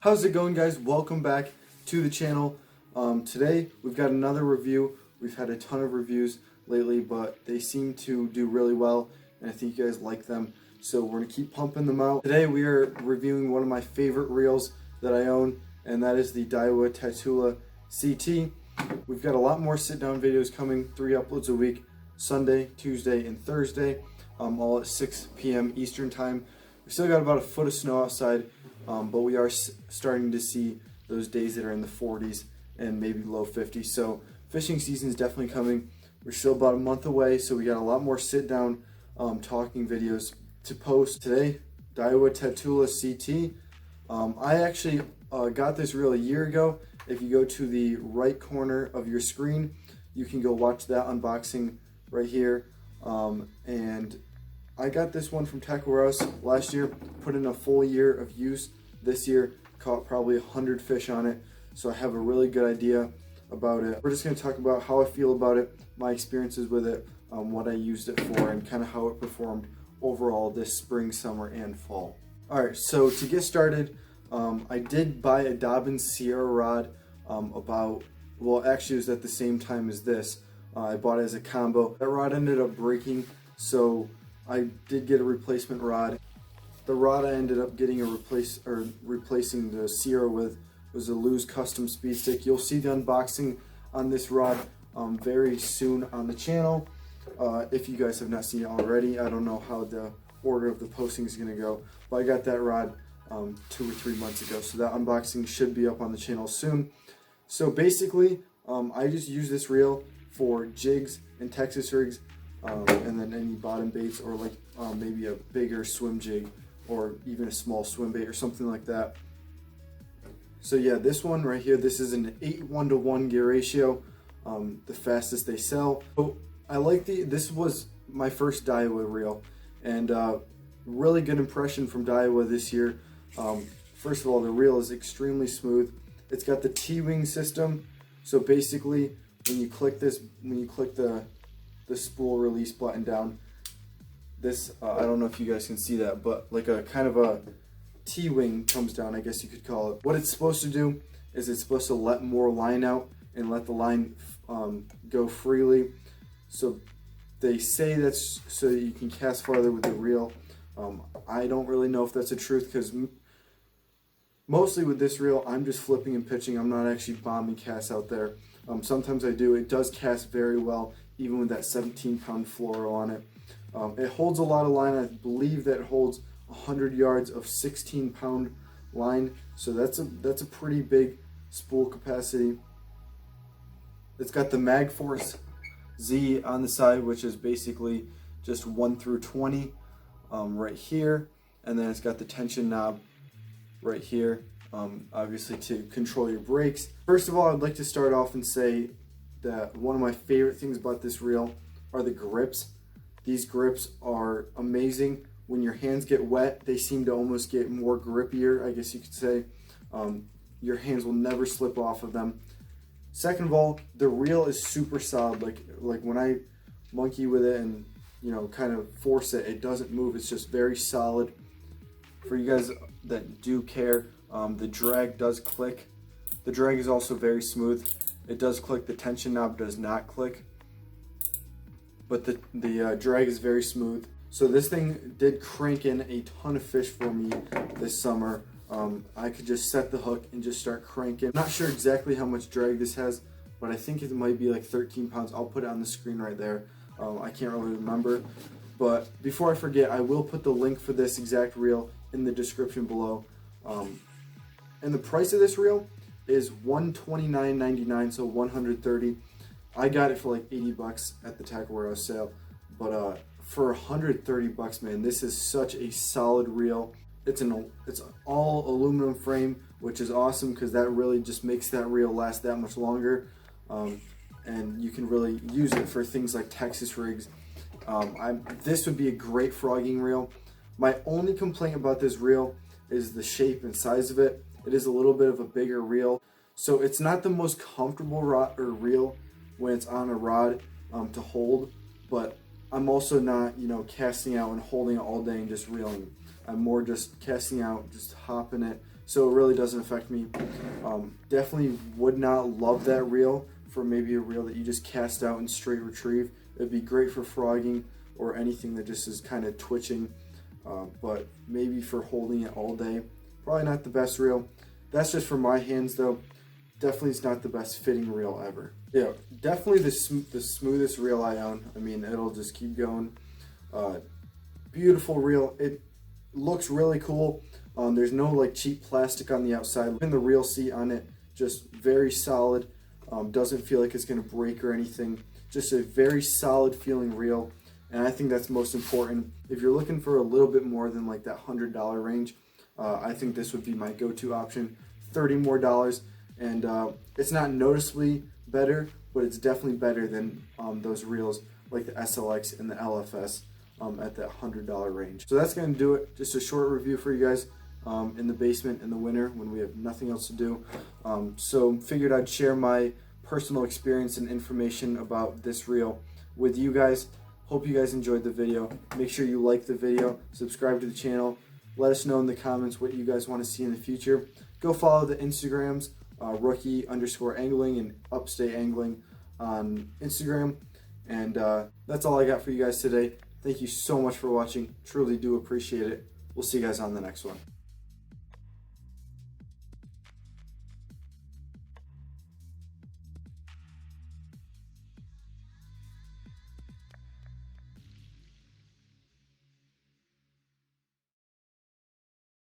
How's it going, guys? Welcome back to the channel. Today we've got another review. We've had a ton of reviews lately, but they seem to do really well and I think you guys like them, so we're going to keep pumping them out. Today we are reviewing one of my favorite reels that I own, and that is the Daiwa Tatula CT. We've got a lot more sit-down videos coming, 3 uploads a week, Sunday, Tuesday, and Thursday, all at 6 p.m. Eastern time. We still got about a foot of snow outside, but we are starting to see those days that are in the 40s and maybe low 50s. So fishing season is definitely coming. We're still about a month away, so we got a lot more sit-down talking videos to post. Today, Daiwa Tatula CT. I actually got this reel a year ago. If you go to the right corner of your screen, you can go watch that unboxing right here. And I got this one from Tatula last year, put in a full year of use. This year, caught probably 100 fish on it, so I have a really good idea about it. We're just going to talk about how I feel about it, my experiences with it, what I used it for, and kind of how it performed overall this spring, summer, and fall. Alright, so to get started, I did buy a Dobbins Sierra rod actually it was at the same time as this. I bought it as a combo. That rod ended up breaking, so I did get a replacement rod. The rod I ended up getting replacing the Sierra with was a Lew's Custom Speed Stick. You'll see the unboxing on this rod very soon on the channel. If you guys have not seen it already, I don't know how the order of the posting is going to go, but I got that rod 2 or 3 months ago, so that unboxing should be up on the channel soon. So basically, I just use this reel for jigs and Texas rigs, and then any bottom baits, or like maybe a bigger swim jig or even a small swim bait or something like that. So yeah, this one right here, this is an 8:1 gear ratio, the fastest they sell. So I like this was my first Daiwa reel, and really good impression from Daiwa this year. First of all, the reel is extremely smooth. It's got the T-wing system, so basically when you click the spool release button down, this I don't know if you guys can see that, but like a kind of a T-wing comes down, I guess you could call it. What it's supposed to do is it's supposed to let more line out and let the line go freely. So they say that's so you can cast farther with the reel. I don't really know if that's the truth, because mostly with this reel I'm just flipping and pitching. I'm not actually bombing casts out there. Sometimes I do. It does cast very well even with that 17-pound fluoro on it. It holds a lot of line. I believe that it holds 100 yards of 16-pound line, so that's a pretty big spool capacity. It's got the Mag Force Z on the side, which is basically just 1 through 20 right here, and then it's got the tension knob right here, obviously to control your brakes. First of all, I'd like to start off and say that one of my favorite things about this reel are the grips. These grips are amazing. When your hands get wet, they seem to almost get more grippier, I guess you could say. Your hands will never slip off of them. Second of all, the reel is super solid. Like when I monkey with it and kind of force it, it doesn't move. It's just very solid. For you guys that do care, the drag does click. The drag is also very smooth. It does click. The tension knob does not click, but the drag is very smooth. So this thing did crank in a ton of fish for me this summer. I could just set the hook and just start cranking. I'm not sure exactly how much drag this has, but I think it might be like 13 pounds. I'll put it on the screen right there. I can't really remember. But before I forget, I will put the link for this exact reel in the description below. And the price of this reel is $129.99, so $130. I got it for like 80 bucks at the Tatula sale, but for $130, man, this is such a solid reel. It's an all aluminum frame, which is awesome because that really just makes that reel last that much longer, and you can really use it for things like Texas rigs. This would be a great frogging reel. My only complaint about this reel is the shape and size of it. It is a little bit of a bigger reel, so it's not the most comfortable reel when it's on a rod to hold, but I'm also not, casting out and holding it all day and just reeling. I'm more just casting out, just hopping it, so it really doesn't affect me. Definitely would not love that reel for maybe a reel that you just cast out and straight retrieve. It'd be great for frogging or anything that just is kind of twitching, but maybe for holding it all day, probably not the best reel. That's just for my hands though. Definitely is not the best fitting reel ever. Yeah, definitely the smoothest reel I own. I mean, it'll just keep going. Beautiful reel. It looks really cool. There's no like cheap plastic on the outside. Even the reel seat on it, just very solid. Doesn't feel like it's gonna break or anything. Just a very solid feeling reel, and I think that's most important. If you're looking for a little bit more than like that $100 range, I think this would be my go-to option. $30 more, and it's not noticeably better, but it's definitely better than those reels like the SLX and the LFS at that $100 range. So that's going to do it. Just a short review for you guys in the basement in the winter when we have nothing else to do. So figured I'd share my personal experience and information about this reel with you guys. Hope you guys enjoyed the video. Make sure you like the video, subscribe to the channel. Let us know in the comments what you guys want to see in the future. Go follow the Instagrams, rookie_angling and upstate angling on Instagram. And that's all I got for you guys today. Thank you so much for watching. Truly do appreciate it. We'll see you guys on the next one.